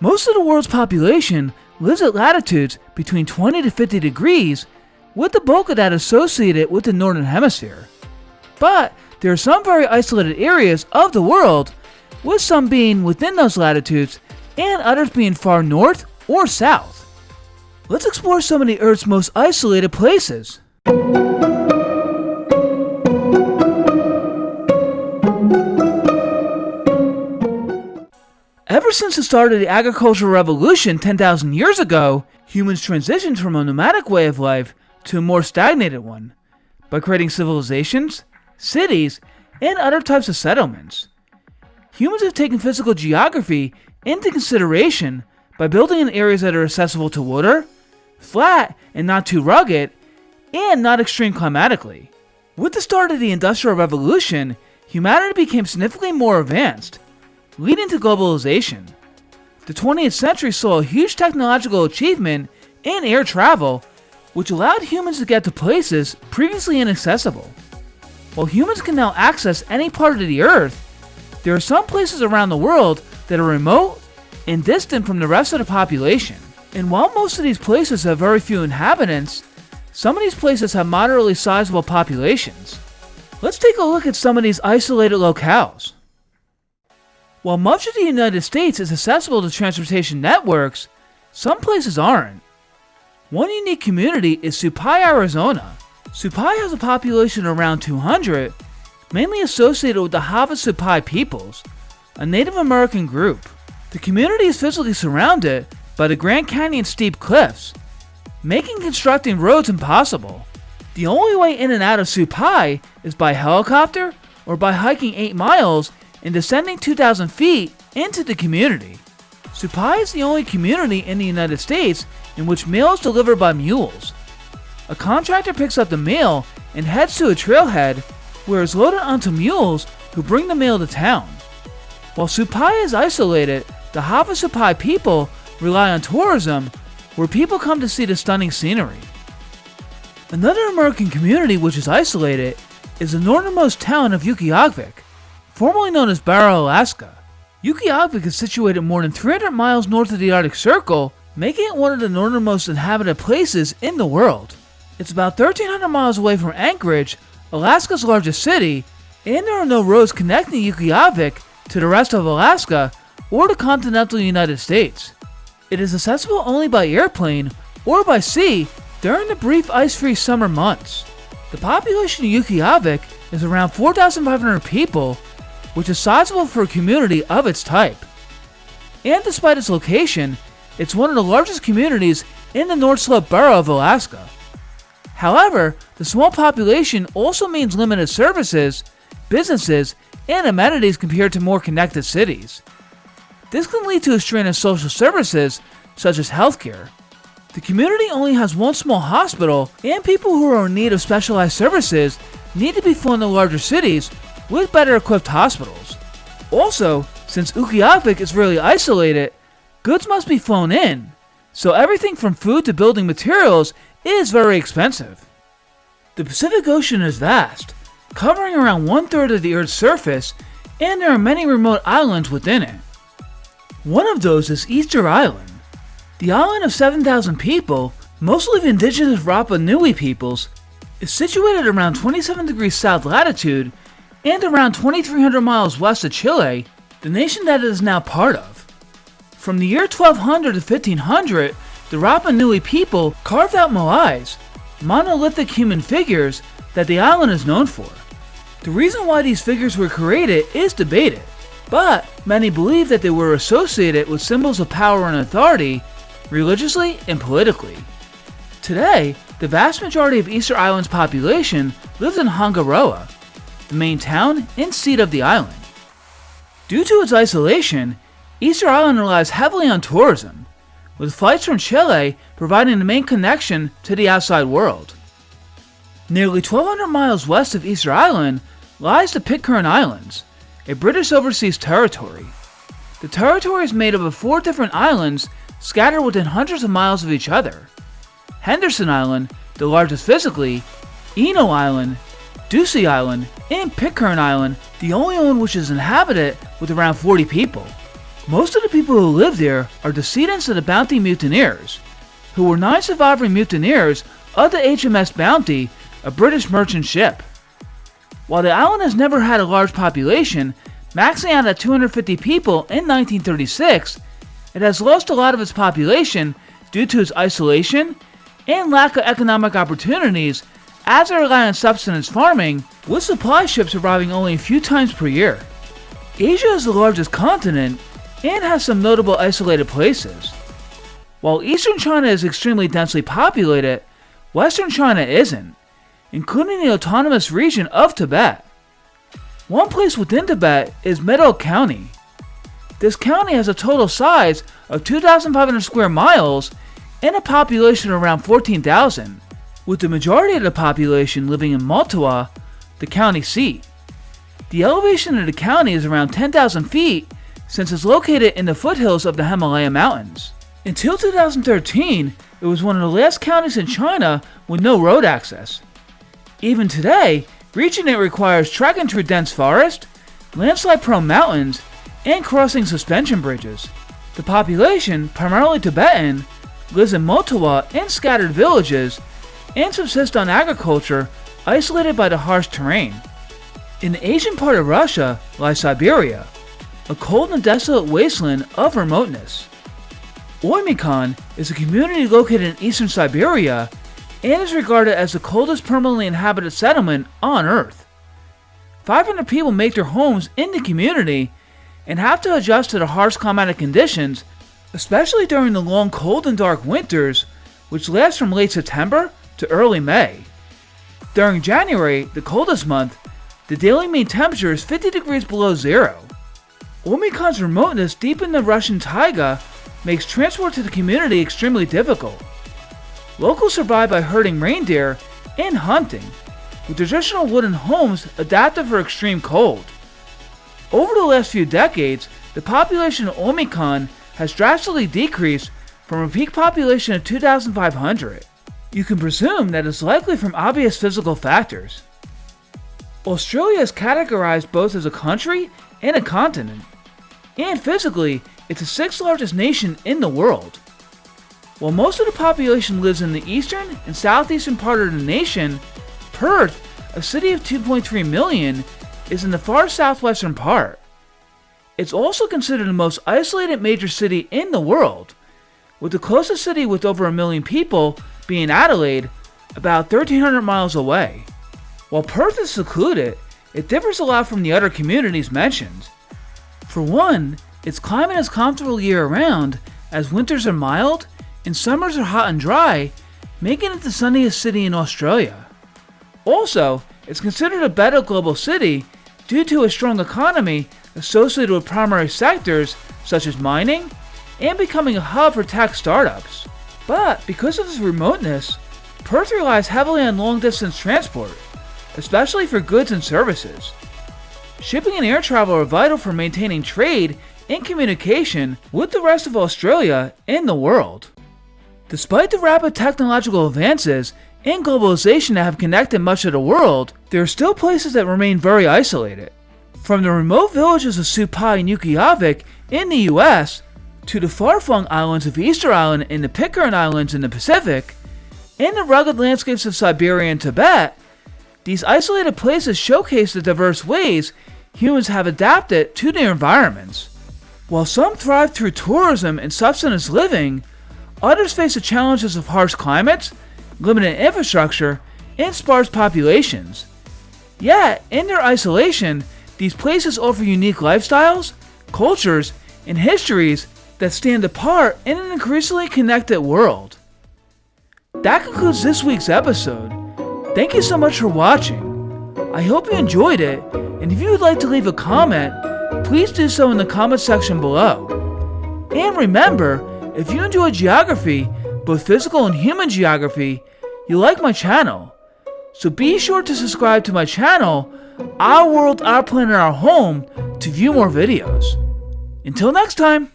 Most of the world's population lives at latitudes between 20 to 50 degrees, with the bulk of that associated with the northern hemisphere. But there are some very isolated areas of the world, with some being within those latitudes and others being far north or south. Let's explore some of the Earth's most isolated places. Ever since the start of the agricultural revolution 10,000 years ago, humans transitioned from a nomadic way of life to a more stagnated one, by creating civilizations, cities, and other types of settlements. Humans have taken physical geography into consideration by building in areas that are accessible to water, flat and not too rugged, and not extreme climatically. With the start of the Industrial Revolution, humanity became significantly more advanced, leading to globalization. The 20th century saw a huge technological achievement in air travel, which allowed humans to get to places previously inaccessible. While humans can now access any part of the Earth, there are some places around the world that are remote and distant from the rest of the population. And while most of these places have very few inhabitants, some of these places have moderately sizable populations. Let's take a look at some of these isolated locales. While much of the United States is accessible to transportation networks, some places aren't. One unique community is Supai, Arizona. Supai has a population of around 200, mainly associated with the Havasupai peoples, a Native American group. The community is physically surrounded by the Grand Canyon steep cliffs, making constructing roads impossible. The only way in and out of Supai is by helicopter or by hiking 8 miles and descending 2,000 feet into the community. Supai is the only community in the United States in which mail is delivered by mules. A contractor picks up the mail and heads to a trailhead where it's loaded onto mules who bring the mail to town. While Supai is isolated, the Havasupai people rely on tourism, where people come to see the stunning scenery. Another American community which is isolated is the northernmost town of Utqiagvik, formerly known as Barrow, Alaska. Utqiagvik is situated more than 300 miles north of the Arctic Circle, making it one of the northernmost inhabited places in the world. It's about 1,300 miles away from Anchorage, Alaska's largest city, and there are no roads connecting Utqiagvik to the rest of Alaska or the continental United States. It is accessible only by airplane or by sea during the brief ice-free summer months. The population of Utqiagvik is around 4,500 people, which is sizable for a community of its type. And despite its location, it's one of the largest communities in the North Slope borough of Alaska. However, the small population also means limited services, businesses, and amenities compared to more connected cities. This can lead to a strain of social services, such as healthcare. The community only has one small hospital, and people who are in need of specialized services need to be flown to larger cities with better equipped hospitals. Also, since Utqiagvik is really isolated, goods must be flown in, so everything from food to building materials is very expensive. The Pacific Ocean is vast, covering around 1/3 of the Earth's surface, and there are many remote islands within it. One of those is Easter Island. The island of 7,000 people, mostly of indigenous Rapa Nui peoples, is situated around 27 degrees south latitude and around 2,300 miles west of Chile, the nation that it is now part of. From the year 1200 to 1500, the Rapa Nui people carved out moais, monolithic human figures that the island is known for. The reason why these figures were created is debated, but many believe that they were associated with symbols of power and authority, religiously and politically. Today, the vast majority of Easter Island's population lives in Hangaroa, the main town and seat of the island. Due to its isolation, Easter Island relies heavily on tourism, with flights from Chile providing the main connection to the outside world. Nearly 1,200 miles west of Easter Island lies the Pitcairn Islands, a British overseas territory. The territory is made up of 4 different islands scattered within hundreds of miles of each other. Henderson Island, the largest physically, Eno Island, Ducie Island, and Pitcairn Island, the only one which is inhabited with around 40 people. Most of the people who live there are descendants of the Bounty mutineers, who were 9 surviving mutineers of the HMS Bounty, a British merchant ship. While the island has never had a large population, maxing out at 250 people in 1936, it has lost a lot of its population due to its isolation and lack of economic opportunities as they rely on subsistence farming, with supply ships arriving only a few times per year. Asia is the largest continent and has some notable isolated places. While eastern China is extremely densely populated, western China isn't, including the autonomous region of Tibet. One place within Tibet is Medog County. This county has a total size of 2,500 square miles and a population of around 14,000, with the majority of the population living in Maltawa, the county seat. The elevation of the county is around 10,000 feet since it's located in the foothills of the Himalaya Mountains. Until 2013, it was one of the last counties in China with no road access. Even today, reaching it requires trekking through dense forest, landslide-prone mountains, and crossing suspension bridges. The population, primarily Tibetan, lives in Maltawa and scattered villages and subsists on agriculture isolated by the harsh terrain. In the Asian part of Russia lies Siberia, a cold and desolate wasteland of remoteness. Oymyakon is a community located in eastern Siberia and is regarded as the coldest permanently inhabited settlement on Earth. 500 people make their homes in the community and have to adjust to the harsh climatic conditions, especially during the long cold and dark winters, which last from late September to early May. During January, the coldest month, the daily mean temperature is 50 degrees below zero. Oymyakon's remoteness deep in the Russian taiga makes transport to the community extremely difficult. Locals survive by herding reindeer and hunting, with traditional wooden homes adapted for extreme cold. Over the last few decades, the population of Oymyakon has drastically decreased from a peak population of 2,500. You can presume that it's likely from obvious physical factors. Australia is categorized both as a country and a continent, and physically, it's the 6th largest nation in the world. While most of the population lives in the eastern and southeastern part of the nation, Perth, a city of 2.3 million, is in the far southwestern part. It's also considered the most isolated major city in the world, with the closest city with over 1 million people being Adelaide, about 1,300 miles away. While Perth is secluded, it differs a lot from the other communities mentioned. For one, its climate is comfortable year-round, as winters are mild and summers are hot and dry, making it the sunniest city in Australia. Also, it's considered a better global city due to a strong economy associated with primary sectors such as mining and becoming a hub for tech startups. But because of its remoteness, Perth relies heavily on long-distance transport, especially for goods and services. Shipping and air travel are vital for maintaining trade and communication with the rest of Australia and the world. Despite the rapid technological advances and globalization that have connected much of the world, there are still places that remain very isolated. From the remote villages of Supai and Utqiagvik in the US, to the far-flung islands of Easter Island and the Pitcairn Islands in the Pacific, and the rugged landscapes of Siberia and Tibet, these isolated places showcase the diverse ways humans have adapted to their environments. While some thrive through tourism and subsistence living, others face the challenges of harsh climates, limited infrastructure, and sparse populations. Yet, in their isolation, these places offer unique lifestyles, cultures, and histories that stand apart in an increasingly connected world. That concludes this week's episode. Thank you so much for watching. I hope you enjoyed it, and if you would like to leave a comment, please do so in the comment section below. And remember, if you enjoy geography, both physical and human geography, you like my channel. So be sure to subscribe to my channel, Our World, Our Planet, Our Home, to view more videos. Until next time!